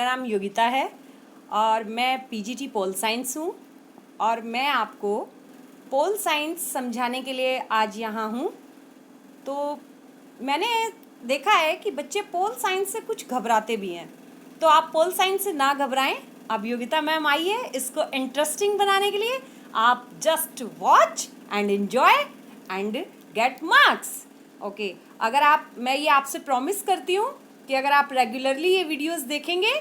मेरा नाम योगिता है और मैं पीजीटी पोल साइंस हूँ और मैं आपको पोल साइंस समझाने के लिए आज यहाँ हूँ। तो मैंने देखा है कि बच्चे पोल साइंस से कुछ घबराते भी हैं, तो आप पोल साइंस से ना घबराएं। अब योगिता मैम आई है इसको इंटरेस्टिंग बनाने के लिए। आप just watch and enjoy and get marks. Okay, मैं ये आपसे प्रॉमिस करती हूँ कि अगर आप रेगुलरली ये वीडियोस देखेंगे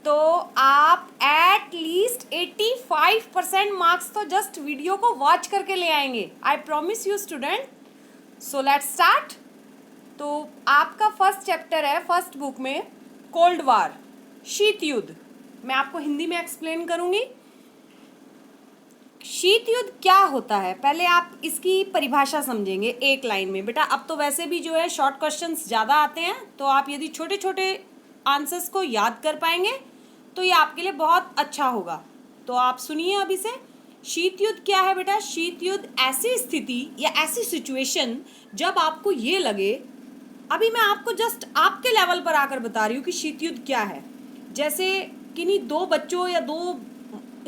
तो आप एट लीस्ट 85% मार्क्स तो जस्ट वीडियो को वॉच करके ले आएंगे। I promise you student. So let's start. तो आपका फर्स्ट चैप्टर है फर्स्ट बुक में कोल्ड वार, शीत युद्ध। मैं आपको हिंदी में एक्सप्लेन करूंगी। शीत युद्ध क्या होता है, पहले आप इसकी परिभाषा समझेंगे एक लाइन में। बेटा अब तो वैसे भी जो है शॉर्ट क्वेश्चंस ज़्यादा आते हैं, तो आप यदि छोटे छोटे आंसर्स को याद कर पाएंगे तो ये आपके लिए बहुत अच्छा होगा। तो आप सुनिए अभी से। शीत युद्ध क्या है बेटा? शीत युद्ध ऐसी स्थिति या ऐसी सिचुएशन जब आपको ये लगे, अभी मैं आपको जस्ट आपके लेवल पर आकर बता रही हूँ कि शीत युद्ध क्या है। जैसे किन्हीं दो बच्चों या दो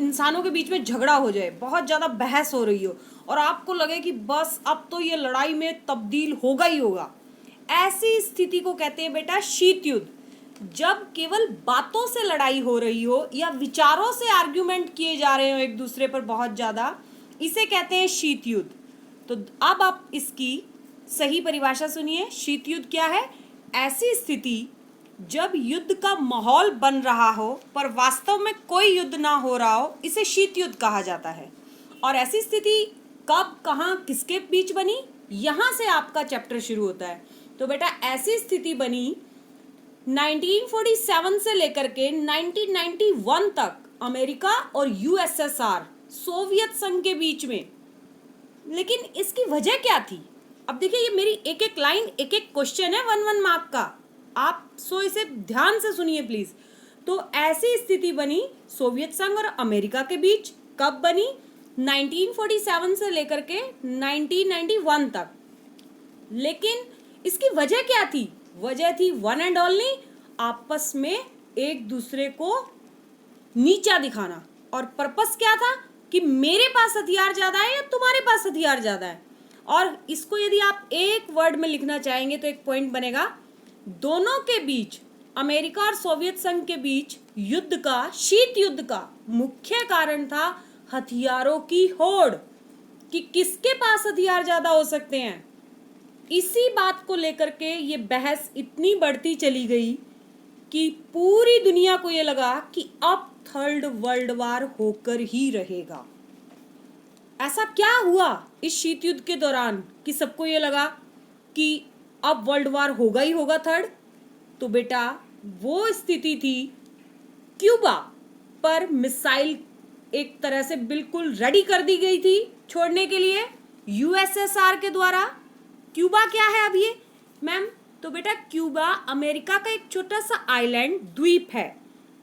इंसानों के बीच में झगड़ा हो जाए, बहुत ज़्यादा बहस हो रही हो और आपको लगे कि बस अब तो ये लड़ाई में तब्दील होगा ही होगा। ऐसी स्थिति को कहते हैं बेटा शीत युद्ध। जब केवल बातों से लड़ाई हो रही हो या विचारों से आर्ग्यूमेंट किए जा रहे हो एक दूसरे पर बहुत ज़्यादा, इसे कहते हैं शीत युद्ध। तो अब आप इसकी सही परिभाषा सुनिए। शीत युद्ध क्या है? ऐसी स्थिति जब युद्ध का माहौल बन रहा हो पर वास्तव में कोई युद्ध ना हो रहा हो, इसे शीत युद्ध कहा जाता है। और ऐसी स्थिति कब, कहाँ, किसके बीच बनी, यहाँ से आपका चैप्टर शुरू होता है। तो बेटा ऐसी स्थिति बनी 1947 से लेकर के 1991 तक अमेरिका और यूएसएसआर, सोवियत संघ के बीच में। लेकिन इसकी वजह क्या थी? अब देखिए, ये मेरी एक एक लाइन, एक एक क्वेश्चन है 1-1 मार्क का। आप इसे ध्यान से सुनिए प्लीज। तो ऐसी स्थिति बनी सोवियत संघ और अमेरिका के बीच। कब बनी? 1947 से लेकर के 1991 तक। लेकिन इसकी वजह क्या थी? वजह थी वन एंड ओनली आपस में एक दूसरे को नीचा दिखाना। और पर्पस क्या था कि मेरे पास हथियार ज्यादा है या तुम्हारे पास हथियार ज्यादा है। और इसको यदि आप एक वर्ड में लिखना चाहेंगे तो एक पॉइंट बनेगा, दोनों के बीच, अमेरिका और सोवियत संघ के बीच युद्ध का, शीत युद्ध का मुख्य कारण था हथियारों की होड़, कि किसके पास हथियार ज्यादा हो सकते हैं। इसी बात को लेकर के ये बहस इतनी बढ़ती चली गई कि पूरी दुनिया को ये लगा कि अब थर्ड वर्ल्ड वार होकर ही रहेगा। ऐसा क्या हुआ इस शीत युद्ध के दौरान कि सबको ये लगा कि अब वर्ल्ड वार होगा ही होगा थर्ड? तो बेटा वो स्थिति थी, क्यूबा पर मिसाइल एक तरह से बिल्कुल रेडी कर दी गई थी छोड़ने के लिए यूएसएसआर के द्वारा। क्यूबा क्या है अब ये मैम? तो बेटा क्यूबा अमेरिका का एक छोटा सा आइलैंड द्वीप है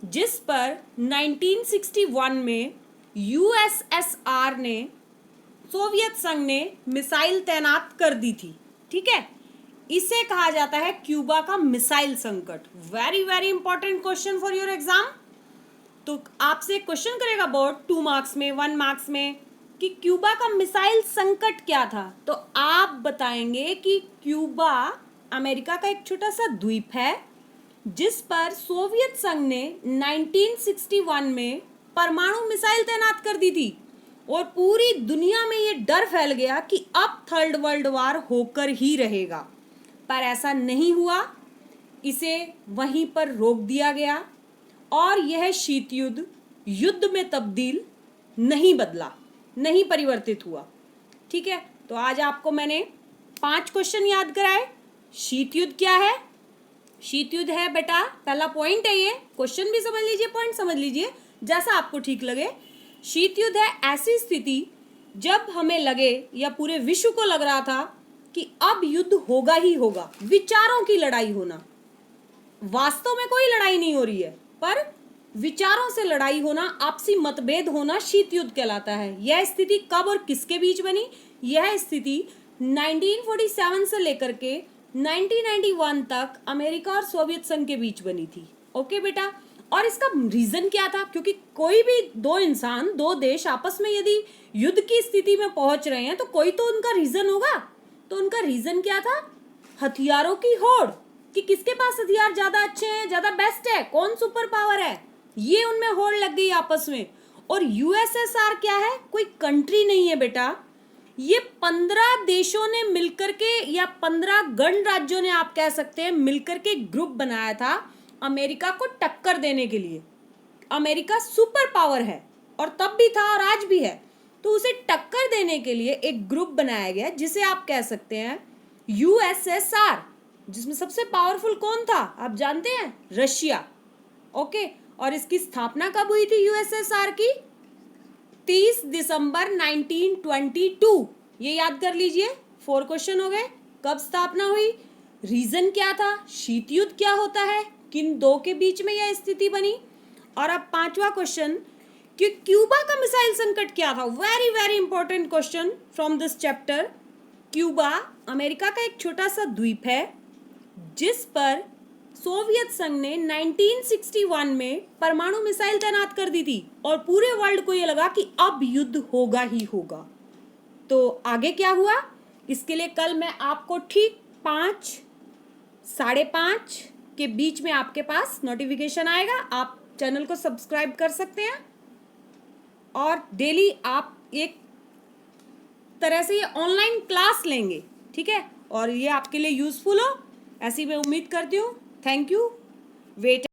जिस पर 1961 में यूएसएसआर ने, सोवियत संघ ने मिसाइल तैनात कर दी थी। ठीक है, इसे कहा जाता है क्यूबा का मिसाइल संकट। Very very important question for your exam. तो आपसे क्वेश्चन करेगा बोर्ड 2 मार्क्स में, 1 मार्क्स में, कि क्यूबा का मिसाइल संकट क्या था। तो आप बताएंगे कि क्यूबा अमेरिका का एक छोटा सा द्वीप है जिस पर सोवियत संघ ने 1961 में परमाणु मिसाइल तैनात कर दी थी और पूरी दुनिया में ये डर फैल गया कि अब थर्ड वर्ल्ड वार होकर ही रहेगा। पर ऐसा नहीं हुआ, इसे वहीं पर रोक दिया गया और यह शीत युद्ध युद्ध में तब्दील नहीं बदला, नहीं परिवर्तित हुआ। ठीक है, तो आज आपको मैंने 5 क्वेश्चन याद कराए। शीत युद्ध क्या है? शीत युद्ध है बेटा, पहला पॉइंट है ये, क्वेश्चन भी समझ लीजिए, पॉइंट समझ लीजिए, जैसा आपको ठीक लगे। शीत युद्ध है ऐसी स्थिति जब हमें लगे या पूरे विश्व को लग रहा था कि अब युद्ध होगा ही होगा। विचारों की लड़ाई होना, वास्तव में कोई लड़ाई नहीं हो रही है पर विचारों से लड़ाई होना, आपसी मतभेद होना शीत युद्ध कहलाता है। यह स्थिति कब और किसके बीच बनी? यह स्थिति 1947 से लेकर के 1991 तक अमेरिका और सोवियत संघ के बीच बनी थी। ओके बेटा। और इसका रीजन क्या था? क्योंकि कोई भी दो इंसान, दो देश आपस में यदि युद्ध की स्थिति में पहुंच रहे हैं तो कोई तो उनका रीजन होगा। तो उनका रीजन क्या था? हथियारों की होड़, कि किसके पास हथियार ज्यादा अच्छे हैं, ज्यादा बेस्ट है, कौन सुपर पावर है, ये उनमें होड़ लग गई आपस में। और यूएसएसआर क्या है? कोई कंट्री नहीं है बेटा, ये 15 देशों ने मिलकर के, या 15 गणराज्यों ने आप कह सकते हैं मिलकर के ग्रुप बनाया था अमेरिका को टक्कर देने के लिए। अमेरिका सुपर पावर है और तब भी था और आज भी है, तो उसे टक्कर देने के लिए एक ग्रुप बनाया गया जिसे आप कह सकते हैं यूएसएसआर, जिसमें सबसे पावरफुल कौन था आप जानते हैं? रशिया। ओके, और इसकी स्थापना कब हुई थी यूएसएसआर की? 30 दिसंबर 1922। ये याद कर लीजिए, 4 क्वेश्चन हो गए। कब स्थापना हुई, रीजन क्या था, शीत युद्ध क्या होता है, किन दो के बीच में यह स्थिति बनी। और अब 5वां क्वेश्चन कि क्यूबा का मिसाइल संकट क्या था। Very very important question from this chapter. Cuba America का एक छोटा सा द्वीप है जिस पर सोवियत संघ ने 1961 में परमाणु मिसाइल तैनात कर दी थी और पूरे वर्ल्ड को यह लगा कि अब युद्ध होगा ही होगा। तो आगे क्या हुआ, इसके लिए कल मैं आपको ठीक 5, 5:30 के बीच में आपके पास नोटिफिकेशन आएगा। आप चैनल को सब्सक्राइब कर सकते हैं और डेली आप एक तरह से ये ऑनलाइन क्लास लेंगे, ठीक है, और ये आपके लिए यूजफुल हो ऐसी मैं उम्मीद करती हूँ। Thank you. वेट